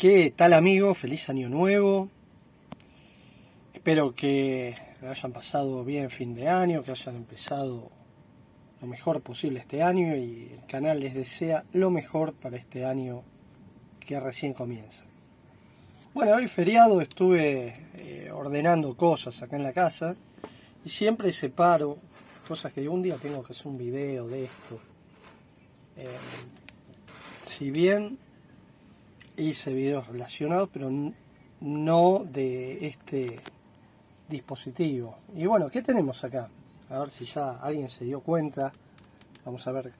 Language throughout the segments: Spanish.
¿Qué tal, amigo? Feliz año nuevo. Espero que hayan pasado bien fin de año, que hayan empezado lo mejor posible este año y el canal les desea lo mejor para este año que recién comienza. Bueno, hoy feriado estuve ordenando cosas acá en la casa y siempre separo cosas que un día tengo que hacer un video de esto. Si bien hice videos relacionados, pero no de este dispositivo. Y bueno, ¿qué tenemos acá? A ver si ya alguien se dio cuenta. Vamos a ver.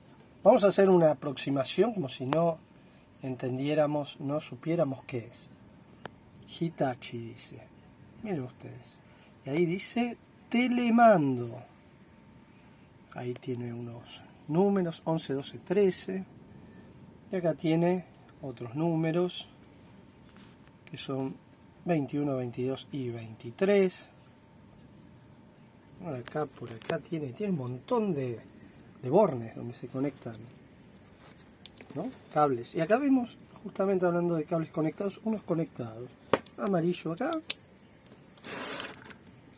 Vamos a hacer una aproximación como si no entendiéramos, no supiéramos qué es. Hitachi dice. Miren ustedes. Y ahí dice telemando. Ahí tiene unos números, 11, 12, 13. Y acá tiene otros números que son 21, 22 y 23. Por acá tiene un montón de bornes donde se conectan, ¿no? Cables. Y acá vemos, justamente hablando de cables conectados, unos conectados. Amarillo acá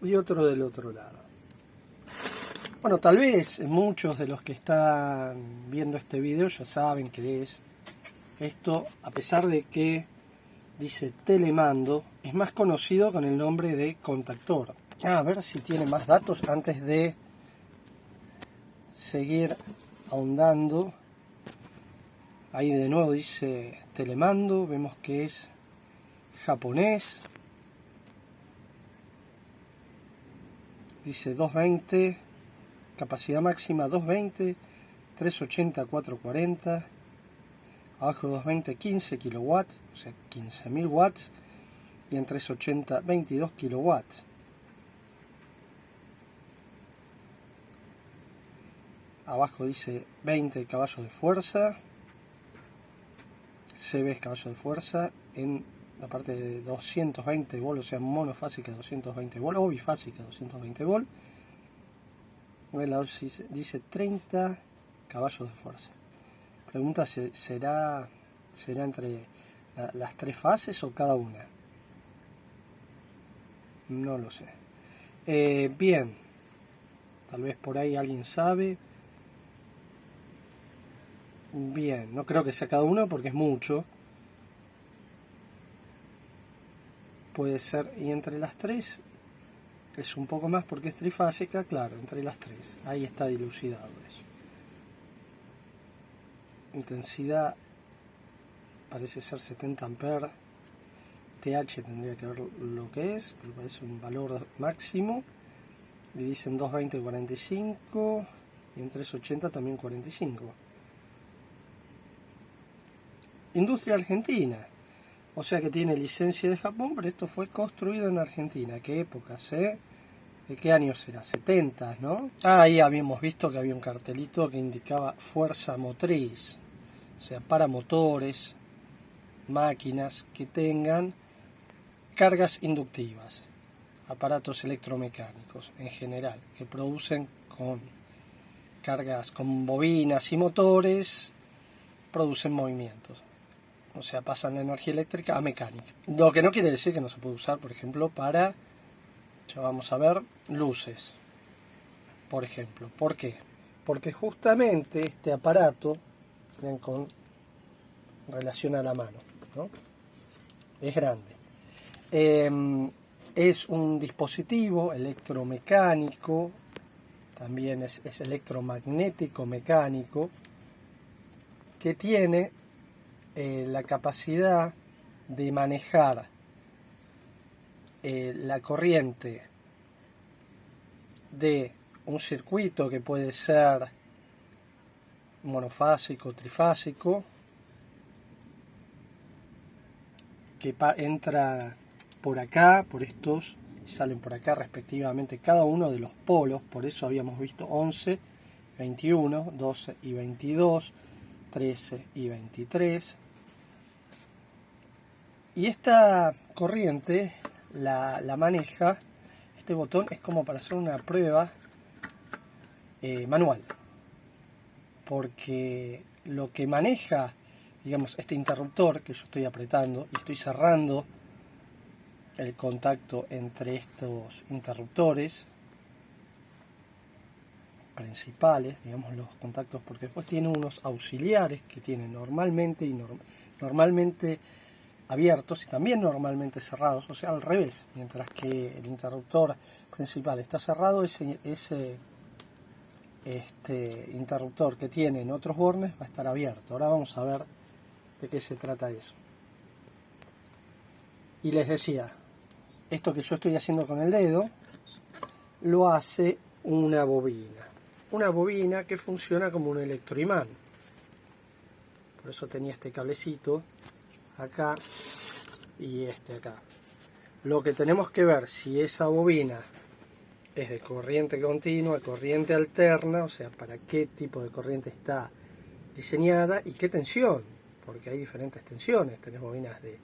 y otro del otro lado. Bueno, tal vez muchos de los que están viendo este video ya saben qué es esto, a pesar de que dice telemando, es más conocido con el nombre de contactor. A ver si tiene más datos antes de seguir ahondando. Ahí de nuevo dice telemando, vemos que es japonés. Dice 220, capacidad máxima 220, 380, 440. Abajo 220, 15 kilowatts, o sea 15.000 watts. Y en 380, 22 kilowatts. Abajo dice 20 caballos de fuerza. CB caballos de fuerza. En la parte de 220 volts, o sea monofásica 220 volts o bifásica 220 volts. En el lado dice 30 caballos de fuerza. Pregunta si será entre las tres fases o cada una. No lo sé. Bien. Tal vez por ahí alguien sabe. Bien, no creo que sea cada uno porque es mucho. Puede ser, y entre las tres es un poco más porque es trifásica, claro, entre las tres. Ahí está dilucidado eso. Intensidad parece ser 70 amperes. TH tendría que ver lo que es, pero parece un valor máximo. Y dicen 220, 45 y en 380 también 45. Industria argentina, o sea que tiene licencia de Japón, pero esto fue construido en Argentina. ¿Qué épocas, ¿De qué año será? 70, ¿no? Ahí habíamos visto que había un cartelito que indicaba fuerza motriz, o sea, para motores, máquinas que tengan cargas inductivas, aparatos electromecánicos en general, que producen con cargas con bobinas y motores, producen movimientos. O sea, pasan la energía eléctrica a mecánica. Lo que no quiere decir que no se puede usar, por ejemplo, para, ya vamos a ver, luces. Por ejemplo, ¿por qué? Porque justamente este aparato, miren, con relación a la mano, ¿no? Es grande. Es un dispositivo electromecánico, también es electromagnético mecánico, que tiene la capacidad de manejar la corriente de un circuito que puede ser monofásico, trifásico, que entra por acá, por estos, salen por acá respectivamente cada uno de los polos. Por eso habíamos visto 11, 21, 12 y 22, 13 y 23. Y esta corriente la maneja, este botón es como para hacer una prueba manual, porque lo que maneja digamos, este interruptor que yo estoy apretando y estoy cerrando el contacto entre estos interruptores principales, digamos los contactos, porque después tiene unos auxiliares que tienen normalmente normalmente abiertos y también normalmente cerrados, o sea al revés, mientras que el interruptor principal está cerrado, ese interruptor que tiene en otros bornes va a estar abierto. Ahora vamos a ver de qué se trata eso. Y les decía, esto que yo estoy haciendo con el dedo lo hace una bobina que funciona como un electroimán. Por eso tenía este cablecito acá y este acá. Lo que tenemos que ver si esa bobina es de corriente continua, corriente alterna, o sea, para qué tipo de corriente está diseñada y qué tensión, porque hay diferentes tensiones. Tenés bobinas de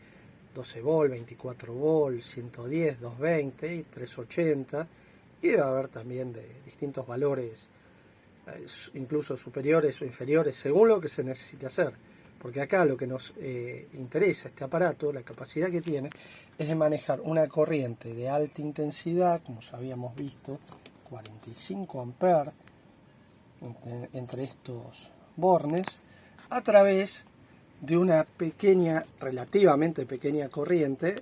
12 volt, 24 volt, 110, 220 y 380, y debe haber también de distintos valores, incluso superiores o inferiores, según lo que se necesite hacer. Porque acá lo que nos interesa este aparato, la capacidad que tiene, es de manejar una corriente de alta intensidad, como ya habíamos visto, 45 amperes entre estos bornes, a través de una pequeña, relativamente pequeña corriente,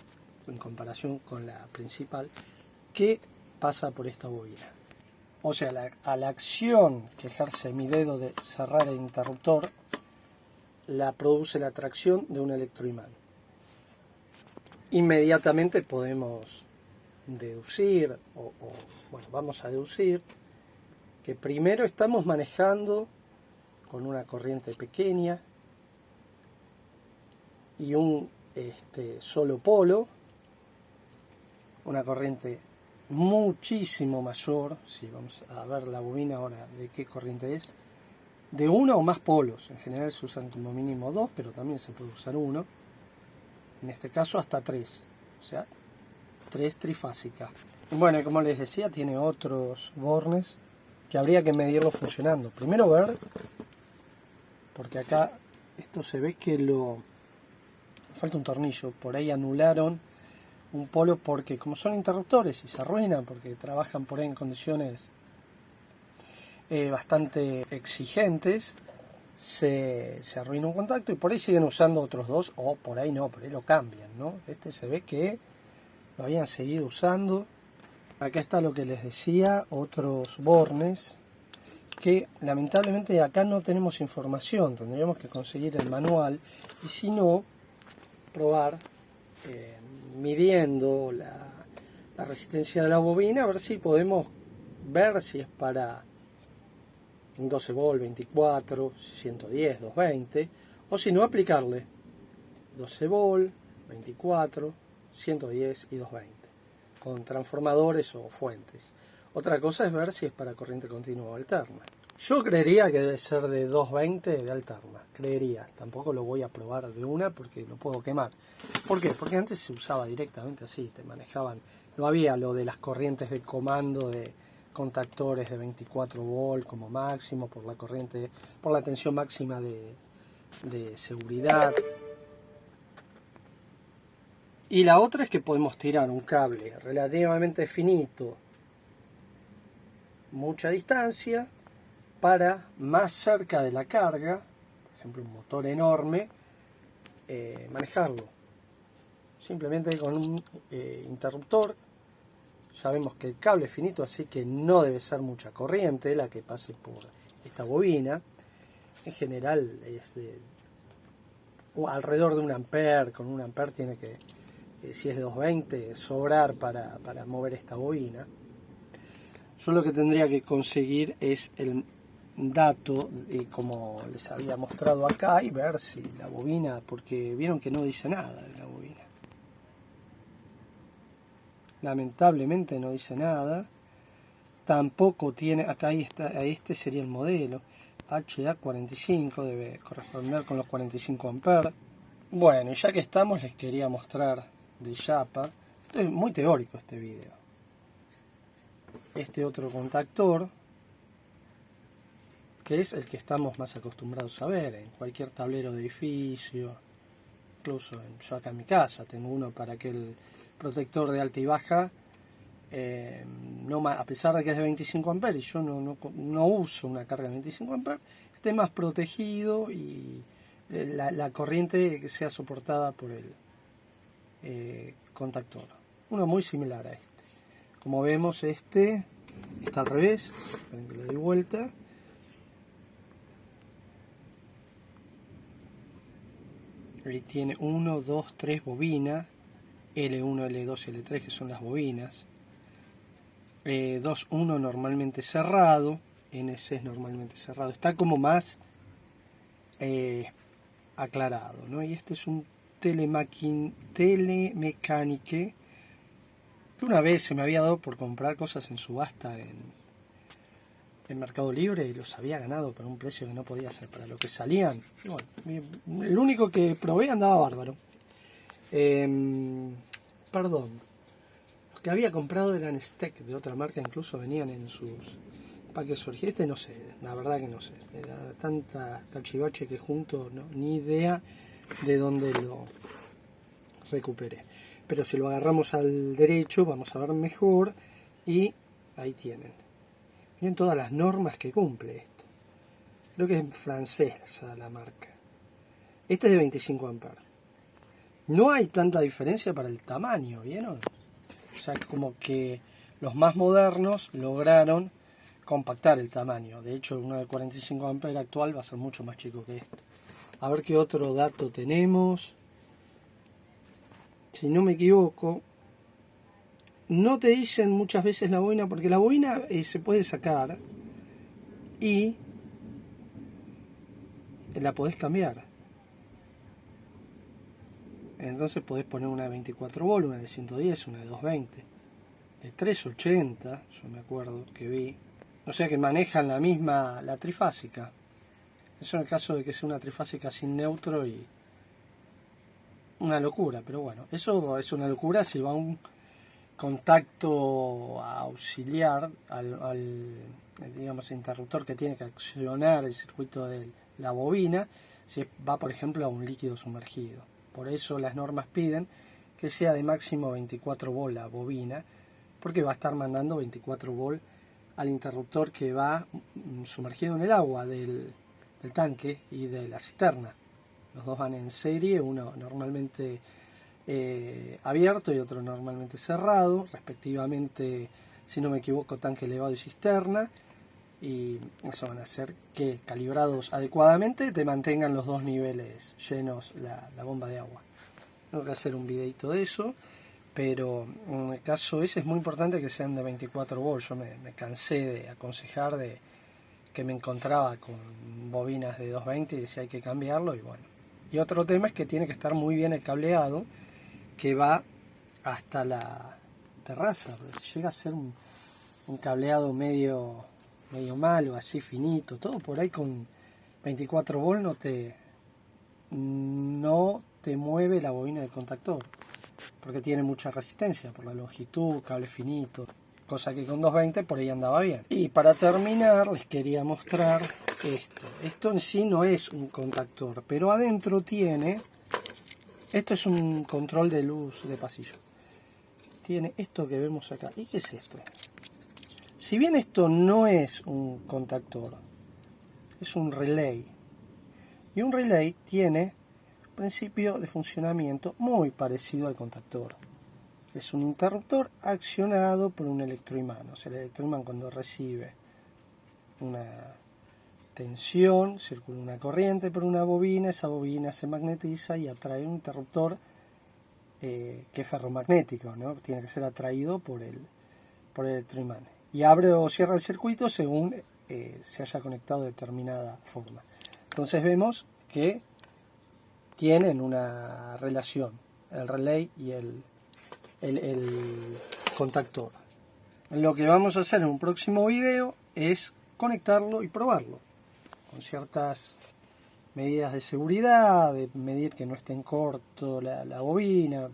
en comparación con la principal, que pasa por esta bobina. O sea, a la acción que ejerce mi dedo de cerrar el interruptor, la produce la atracción de un electroimán. Inmediatamente podemos deducir, bueno, vamos a deducir que primero estamos manejando con una corriente pequeña y un solo polo, una corriente muchísimo mayor. Si vamos a ver la bobina ahora de qué corriente es, de uno o más polos. En general se usan como mínimo 2, pero también se puede usar uno. En este caso hasta 3, o sea, 3 trifásicas. Bueno, como les decía, tiene otros bornes que habría que medirlo funcionando. Primero ver, porque acá esto se ve que falta un tornillo, por ahí anularon un polo porque como son interruptores y se arruinan porque trabajan por ahí en condiciones bastante exigentes, se arruina un contacto y por ahí siguen usando otros dos, o por ahí no, por ahí lo cambian, ¿no? Este se ve que lo habían seguido usando. Acá está lo que les decía, otros bornes que lamentablemente acá no tenemos información, tendríamos que conseguir el manual y si no, probar midiendo la resistencia de la bobina, a ver si podemos ver si es para un 12 volt, 24, 110, 220, o si no aplicarle 12 volt, 24, 110 y 220 con transformadores o fuentes. Otra cosa es ver si es para corriente continua o alterna. Yo creería que debe ser de 220 de alterna, creería. Tampoco lo voy a probar de una porque lo puedo quemar. ¿Por qué? Porque antes se usaba directamente así, te manejaban, no había lo de las corrientes de comando de contactores de 24 volt como máximo por la corriente, por la tensión máxima de seguridad. Y la otra es que podemos tirar un cable relativamente finito, mucha distancia, para más cerca de la carga, por ejemplo un motor enorme, manejarlo. Simplemente con un interruptor. Ya vemos que el cable es finito, así que no debe ser mucha corriente la que pase por esta bobina. En general es de alrededor de 1 ampere, con 1 ampere tiene que, si es de 220, sobrar para mover esta bobina. Yo lo que tendría que conseguir es el dato, como les había mostrado acá, y ver si la bobina, porque vieron que no dice nada de la bobina. Lamentablemente no dice nada. Tampoco tiene, acá ahí está, este sería el modelo HA45, debe corresponder con los 45 amperes. Bueno, ya que estamos, les quería mostrar de Japa. Esto es muy teórico este video. Este otro contactor que es el que estamos más acostumbrados a ver en cualquier tablero de edificio. Incluso yo acá en mi casa tengo uno para que el protector de alta y baja, a pesar de que es de 25 amperes, yo no uso una carga de 25 amperes, esté más protegido y la corriente que sea soportada por el contactor. Uno muy similar a este. Como vemos, este está al revés. Esperen que le doy vuelta. Ahí tiene 1, 2, 3 bobinas. L1, L2, L3, que son las bobinas. 2, 1 normalmente cerrado. NC es normalmente cerrado. Está como más aclarado, ¿no? Y este es un Telemecanique, que una vez se me había dado por comprar cosas en subasta en Mercado Libre y los había ganado por un precio que no podía ser para lo que salían. Bueno, el único que probé andaba bárbaro. Perdón, los que había comprado eran Steck de otra marca, incluso venían en sus paquetes originales. Este no sé, la verdad que no sé. Era tanta cachivache que junto, no, ni idea de dónde lo recuperé. Pero si lo agarramos al derecho vamos a ver mejor y ahí tienen. Miren todas las normas que cumple esto. Creo que es francesa la marca. Este es de 25 amperes. No hay tanta diferencia para el tamaño, ¿vieron? O sea, como que los más modernos lograron compactar el tamaño. De hecho, uno de 45 amperes actual va a ser mucho más chico que este. A ver qué otro dato tenemos. Si no me equivoco, no te dicen muchas veces la bobina, porque la bobina se puede sacar y la podés cambiar. Entonces podés poner una de 24 volt, una de 110, una de 220, de 380, yo me acuerdo que vi. O sea que manejan la trifásica. Eso en el caso de que sea una trifásica sin neutro y una locura, pero bueno, eso es una locura si va un contacto auxiliar al digamos interruptor que tiene que accionar el circuito de la bobina, si va por ejemplo a un líquido sumergido. Por eso las normas piden que sea de máximo 24 volt la bobina, porque va a estar mandando 24 volt al interruptor que va sumergido en el agua del tanque y de la cisterna. Los dos van en serie, uno normalmente abierto y otro normalmente cerrado, respectivamente, si no me equivoco, tanque elevado y cisterna. Y eso van a hacer que, calibrados adecuadamente, te mantengan los dos niveles llenos la bomba de agua. Tengo que hacer un videito de eso, pero en el caso ese es muy importante que sean de 24 volts. Yo me cansé de aconsejar de que me encontraba con bobinas de 220 y decía hay que cambiarlo y bueno. Y otro tema es que tiene que estar muy bien el cableado que va hasta la terraza, porque si llega a ser un cableado medio malo, así finito, todo por ahí con 24 volts no te mueve la bobina del contactor, porque tiene mucha resistencia por la longitud, cable finito, cosa que con 220 por ahí andaba bien. Y para terminar les quería mostrar esto en sí no es un contactor, pero adentro tiene, esto es un control de luz de pasillo, tiene esto que vemos acá. ¿Y qué es esto? Si bien esto no es un contactor, es un relay, y un relay tiene un principio de funcionamiento muy parecido al contactor. Es un interruptor accionado por un electroimán. O sea, el electroimán cuando recibe una tensión, circula una corriente por una bobina, esa bobina se magnetiza y atrae un interruptor que es ferromagnético, ¿no? Tiene que ser atraído por el electroimán. Y abre o cierra el circuito según se haya conectado de determinada forma. Entonces vemos que tienen una relación, el relay y el contactor. Lo que vamos a hacer en un próximo video es conectarlo y probarlo con ciertas medidas de seguridad, de medir que no esté en corto la bobina,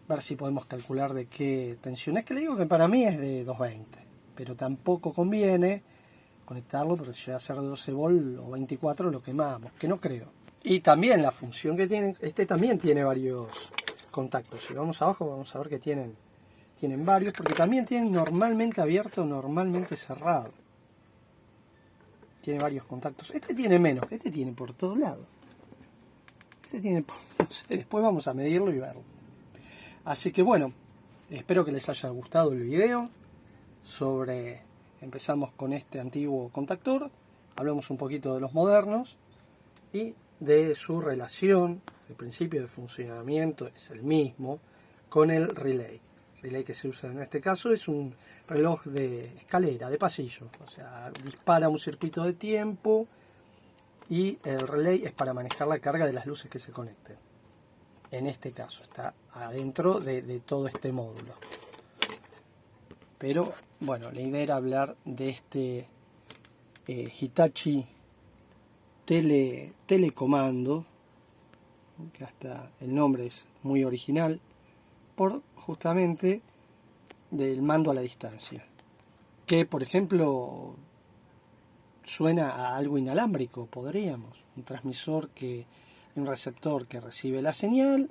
ver si podemos calcular de qué tensión es, que le digo que para mí es de 220, pero tampoco conviene conectarlo, pero si llega a ser de 12 volt o 24 lo quemamos, que no creo. Y también la función que tienen, este también tiene varios contactos. Si vamos abajo vamos a ver que tienen varios, porque también tienen normalmente abierto, normalmente cerrado. Tiene varios contactos. Este tiene menos, este tiene por todos lados. Este tiene, no sé, después vamos a medirlo y verlo. Así que bueno, espero que les haya gustado el video empezamos con este antiguo contactor, hablamos un poquito de los modernos y de su relación, el principio de funcionamiento es el mismo con el relay. El relay que se usa en este caso es un reloj de escalera, de pasillo, o sea, dispara un circuito de tiempo y el relay es para manejar la carga de las luces que se conecten. En este caso está adentro de todo este módulo. Pero bueno, la idea era hablar de este Hitachi telecomando, que hasta el nombre es muy original, por justamente del mando a la distancia, que por ejemplo suena a algo inalámbrico, podríamos, un transmisor un receptor que recibe la señal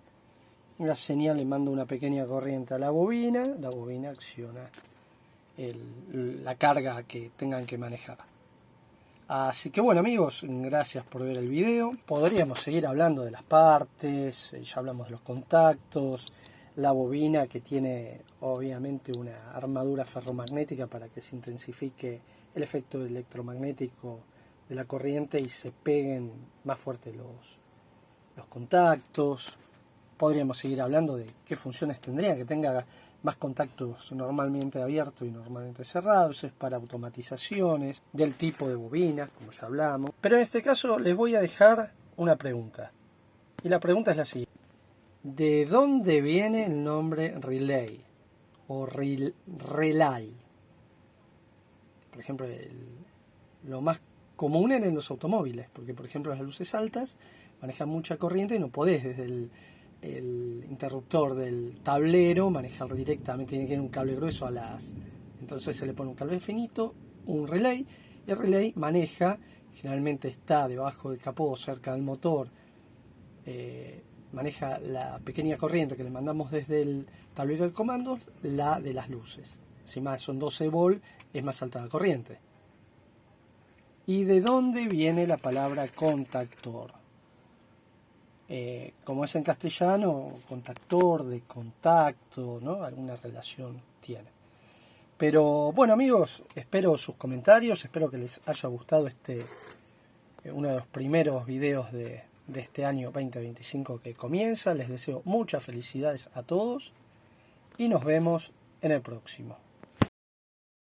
le manda una pequeña corriente a la bobina acciona la carga que tengan que manejar. Así que bueno amigos, gracias por ver el video. Podríamos seguir hablando de las partes, ya hablamos de los contactos, la bobina que tiene obviamente una armadura ferromagnética para que se intensifique el efecto electromagnético de la corriente y se peguen más fuerte los contactos. Podríamos seguir hablando de qué funciones tendría, que tenga más contactos normalmente abiertos y normalmente cerrados, es para automatizaciones, del tipo de bobinas, como ya hablamos. Pero en este caso les voy a dejar una pregunta. Y la pregunta es la siguiente. ¿De dónde viene el nombre relay o relay? Por ejemplo, lo más común en los automóviles, porque por ejemplo las luces altas manejan mucha corriente y no podés desde el interruptor del tablero manejar directamente, tiene que ir un cable grueso entonces se le pone un cable finito, un relay, y el relay maneja, generalmente está debajo del capó cerca del motor, maneja la pequeña corriente que le mandamos desde el tablero de comandos, la de las luces. Si más son 12 volt es más alta la corriente. ¿Y de dónde viene la palabra contactor? Como es en castellano, contactor, de contacto, ¿no? Alguna relación tiene. Pero bueno amigos, espero sus comentarios, espero que les haya gustado uno de los primeros videos de este año 2025 que comienza. Les deseo muchas felicidades a todos y nos vemos en el próximo.